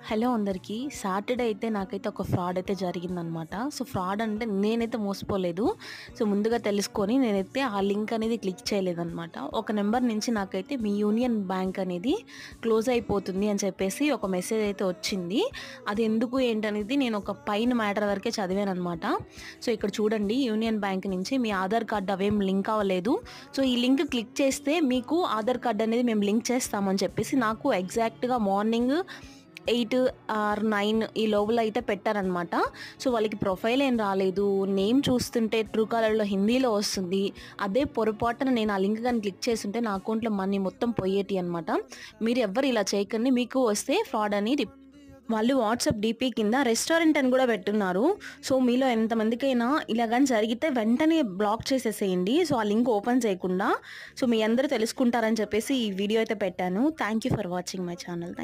Hello అందరికీ. Saturday అయితే నాకైతే ఒక ఫ్రాడ్ అయితే జరిగిందనమాట. సో, ఫ్రాడ్ అంటే నేనైతే మోసపోలేదు. సో, ముందుగా తెలుసుకొని నేనైతే ఆ లింక్ అనేది క్లిక్ చేయలేదనమాట. ఒక నెంబర్ నుంచి నాకైతే మీ యూనియన్ బ్యాంక్ అనేది క్లోజ్ అయిపోతుంది అని చెప్పేసి ఒక మెసేజ్ అయితే వచ్చింది. అది ఎందుకు ఏంటనేది నేను ఒక పైన మ్యాటర్ వరకే చదివాననమాట. సో, ఇక్కడ చూడండి, యూనియన్ బ్యాంక్ నుంచి మీ ఆధార్ కార్డ్ అవేం లింక్ అవ్వలేదు. సో, ఈ లింక్ క్లిక్ చేస్తే మీకు ఆధార్ కార్డ్ అనేది మేము లింక్ చేస్తామని చెప్పేసి నాకు ఎగ్జాక్ట్‌గా మార్నింగ్ 8 ఆర్ 9 ఈ లోపల అయితే పెట్టారనమాట. సో, వాళ్ళకి ప్రొఫైల్ ఏం రాలేదు. నేమ్ చూస్తుంటే ట్రూ కాలర్‌లో హిందీలో వస్తుంది. అదే పొరపాటున నేను ఆ లింక్ గాని క్లిక్ చేసుంటే నా అకౌంట్‌లో మనీ మొత్తం పోయేటియి అనమాట. మీరు ఎవ్వరు ఇలా చేయకండి. మీకు వస్తే ఫ్రాడ్ అని వాళ్ళు వాట్సాప్ డీపీ కింద రెస్టారెంట్ అని కూడా పెట్టున్నారు. సో, మీలో ఎంతమందికైనా ఇలా గాని జరిగితే వెంటనే బ్లాక్ చేసేసేయండి. సో, ఆ లింక్ ఓపెన్ చేయకుండా. సో, మీ అందరూ తెలుసుకుంటారని చెప్పేసి ఈ వీడియో అయితే పెట్టాను. Thank you for watching my channel.